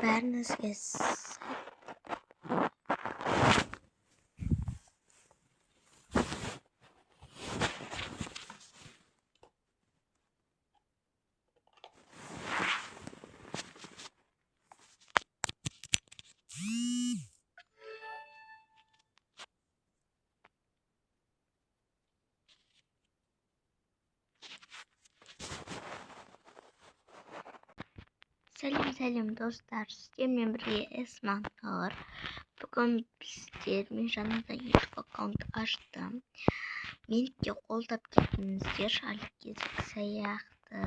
бәріңізге сәлем достар, сіздермен бірге Эсмантор. Бүгін мен жаңадан YouTube аккаунт аштым. Мені де қолдап кетіңіздер, әлі кезек сияқты.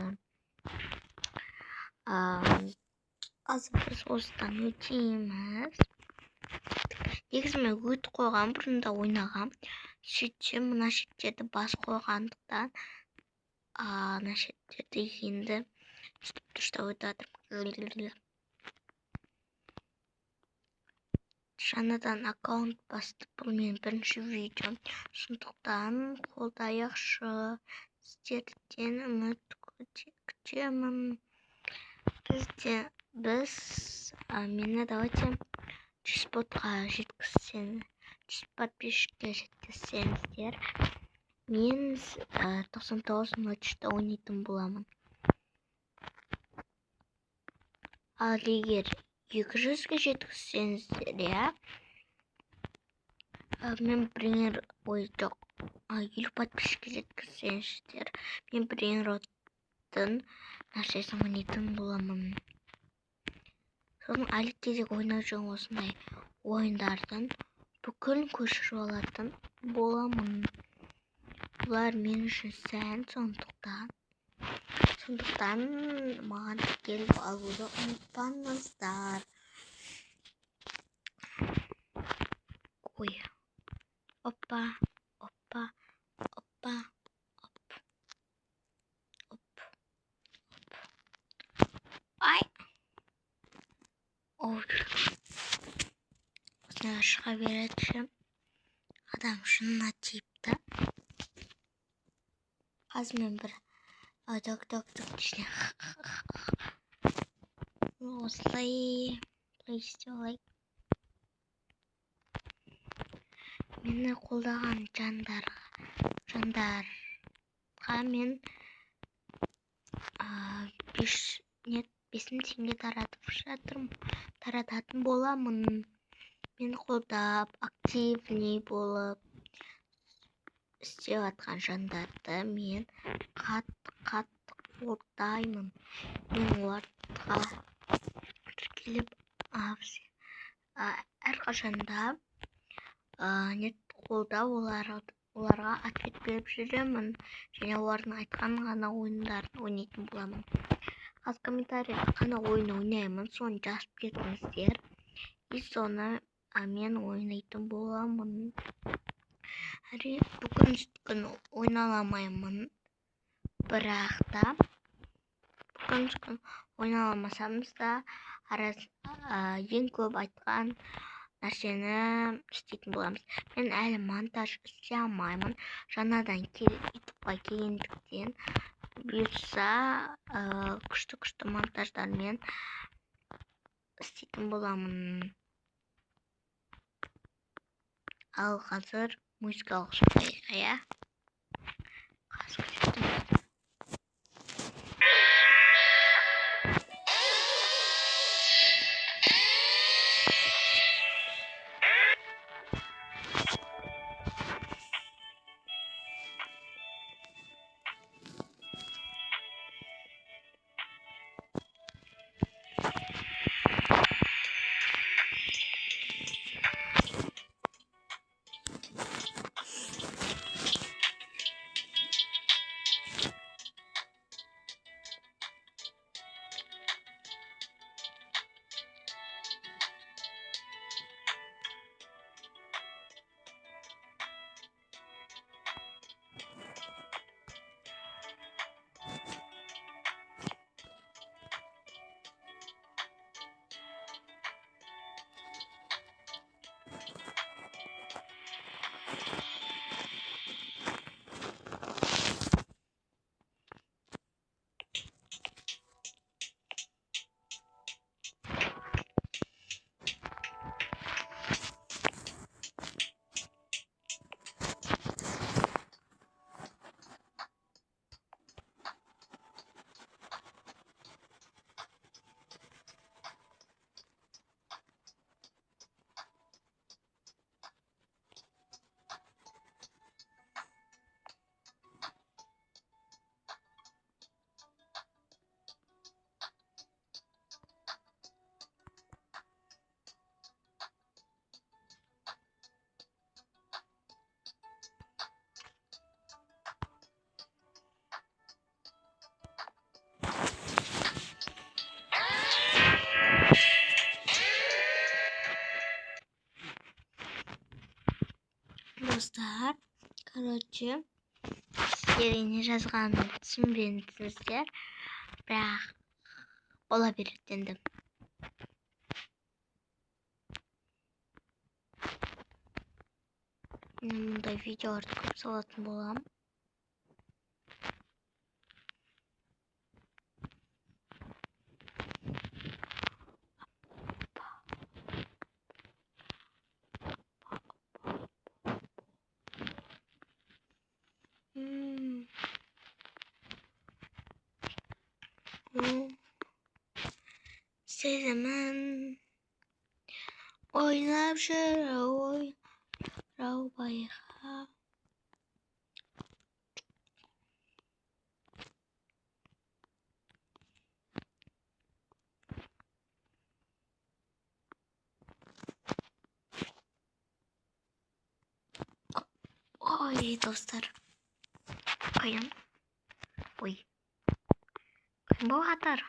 Қазір біз осыдан өтейміз. Негізі мен өтіп қойған, бұрында ойнағам. Сөйтсем мына шеттерді бас қойғандықтан мына шеттерді енді ұштап өтадым. Жаңадан аккаунт бастып, бұл менің бірінші видеом. Сондықтан қолдайықшы, сіздерден үміт күтемін. Мені давайте 100 ботқа жеткізсеңіз, 100 подписчикке жеткізсеңіздер, мен 99 матчта ойнайтын боламын. Ал егер 200-ге жеткізсеңіздер, мен 50 подписчикке жеткізсеңіздер, мен Брейнроттың нәрсесін ойнайтын боламын. Сосын әлі кезек ойнап жүрген осындай ойындардың бүкіл көшіріп алатын боламын. Бұлар мен үшін сән, сондықтан маған келіп алуды ұмытпаңыздар. Ой, опа. Ай. Ой. Осыны шыға береді. Адам шынына тиіпті. Қазір мен бір док дешіне. Осылай істеу. Мені қолдаған жандарға мен 5 теңге тарататын боламын. Мен қолдап, активный болып істеп атқан жандарды мен қатты қолдаймын. Мен оларға тіркеліп әрқашанда қолдап оларға ответ беріп жүремін. Және олардың айтқан ғана ойындарын ойнайтын боламын. Аз комментарийде қана ойын ойнаймын, соны жазып кетіңіздер. И соны мен ойнайтын боламын. Бүгін ойналамаймын. Бірақ та бүгін ойналамасам да ең көп айтқан нәрсені істейтін боламыз. Мен әлі монтаж істей алмаймын. Жаңадан ютубқа келгендіктен бұйырса күшті монтаждармен істейтін боламын. Ал қазір музыкалық жағдайға Короче, сіздеріне жазғанын түсінбедіңіздер, бірақ бола береді енді. Мұндай видеоларды көп салатын боламын. Сезімін ойнап жүр, ойрау байға. Ой, достар. Қойын. Ой. Қойын бұл қатар.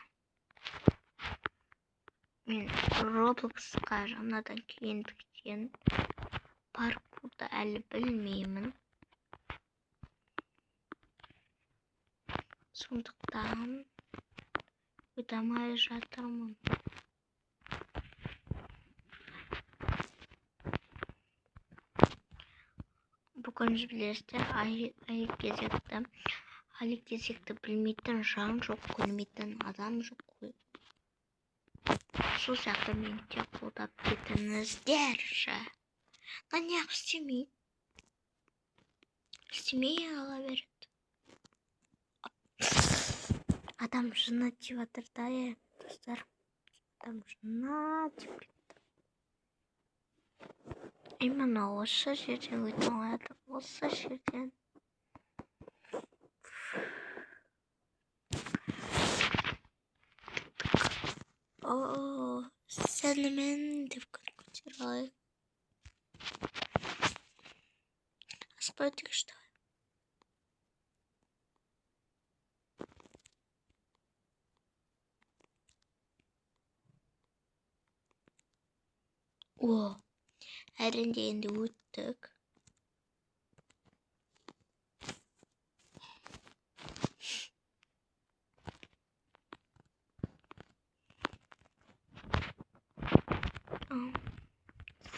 Мен Roblox'қа жаңадан келгендіктен паркурды әлі білмеймін. Сондықтан ойнамай жатырмын. Бүгін білесіздер, айлы кезекті білмейтін жан жоқ, көрмейтін адам жоқ қой. Сол сияқты мен тек қолдап кетіңіздерші. Неғып істемей? Істемей ала береді. Адам жына тиіп жатыр да, достар. Адам жына тиіп кетті. Именно осы жерден өтіп алады. Осы жерден. Сәлемен деп көтеріп алайық. Аспай өтік что? О, әрінде енді өттік.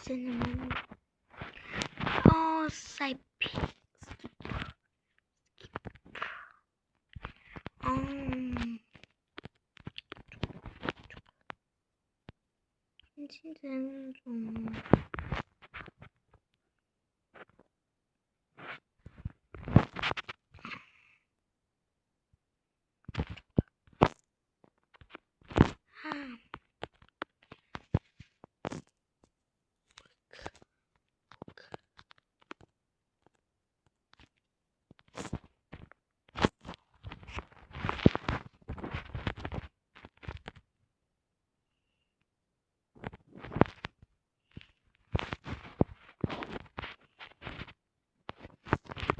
Cinnamon. Oh, Skip.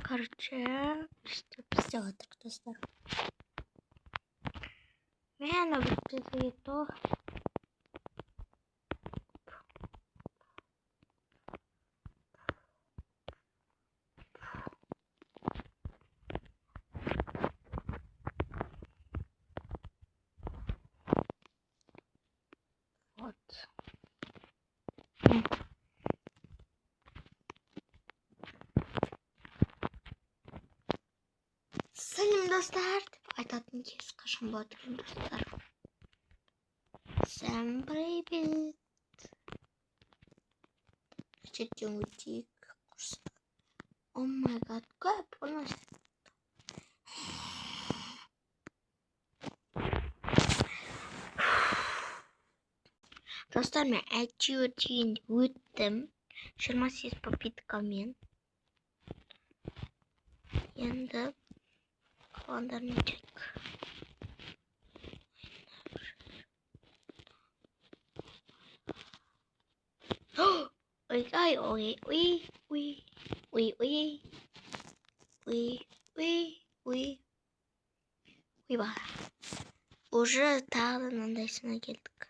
Короче, что сделать, достар. Мен обычно то. Вот. Сәлем достар, деп айтатын кез қашан болады екен достар. Всем привет. Жерден өтейік. О май гад, көп у нас. Достар, мен әйтеуір дейін өттім. 28 попиткамен. Енді қалғандарын өтейік. Ой, ба. Уже тағы да мынандайсына келдік.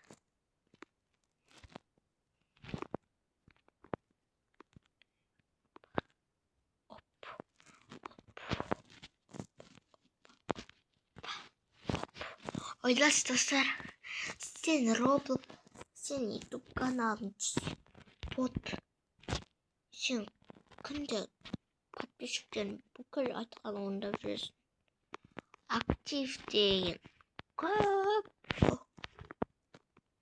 Ойлашы достар, сен Roblox, сен YouTube каналын бот, сен күнде подписчиктерін бүкіл айтқан орындап жүресің. Актив деген көп,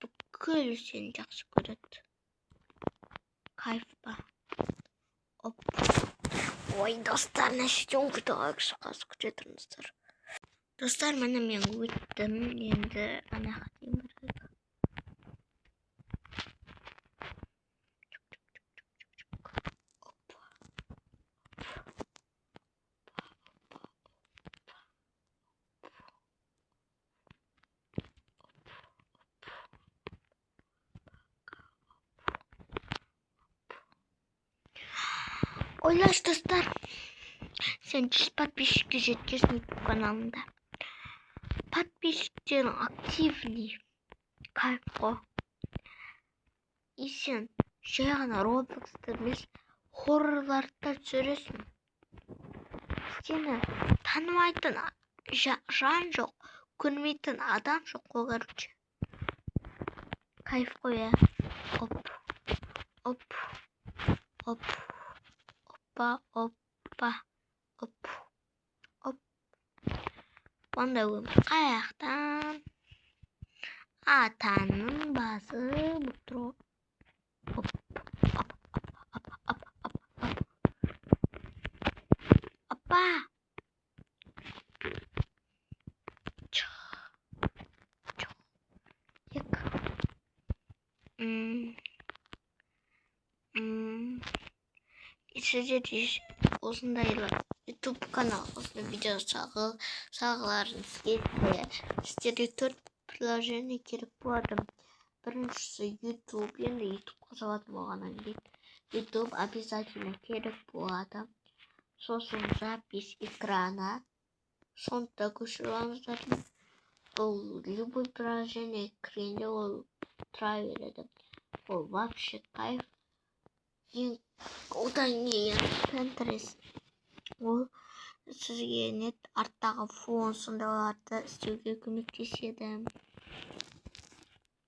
бүкіл сені жақсы көреді. Кайф па? Оп. Ой, достар, нәшеден күтіғақ шыққасы күте тұрыңыздар. Достар, міне мен өттім, енді анаға дейін барайық. Ойлашы достар, сен 100 подписчикке жеткесін YouTube каналында. Подписчиктерің активный, кайф қой. И сен жай ғана Roblox'ты емес, хоррорларды түсіресің. Сені танымайтын жан жоқ, көрмейтін адам жоқ қой, короче. Кайф қой, я. Оп, оп, оп, опа, опа, оп, оп. Онда өмір қаяқтан? Атаның басы бұттыр. Оп, оп, оп, оп, оп, оп. Опа! Сіздер осындайлы YouTube канал, осындай видео сағыларыңыз келсе, сіздерге 4 приложение керек болады. Біріншісі YouTube, енді YouTube қосылатын болғаннан кейін YouTube обязательно керек болады. Сосын запись экрана, сонда көшіріп алыңыздар. Ол любой приложение кіргенде ол тұра береді. Ол вообще кайф. Одан кейін Pinterest. Ол сізге нет арттағы фон сондайларды істеуге көмектеседі.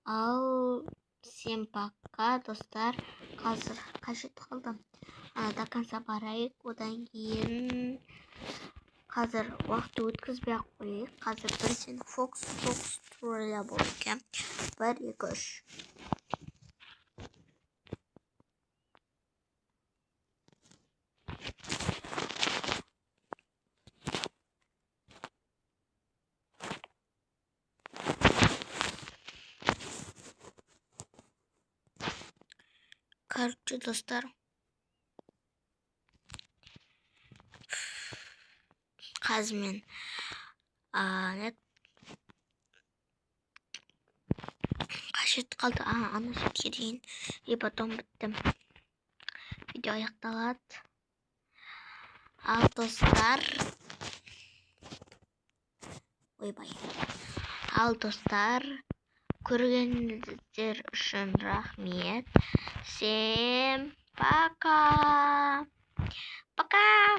Ал всем пока, достар. Қазір қажет қалдым. До конца барайық. Одан кейін қазір уақытты өткізбей ақ қойайық. Қазір бірден Fox туралы болу екен. 1, 2, 3. Короче, достар, қазір мен қажет қалды. Ана жерге дейін. И потом біттім. Видео аяқталады. Ал достар, ойбай. Ал достар, көргендер үшін рахмет. Всем пока. Пока.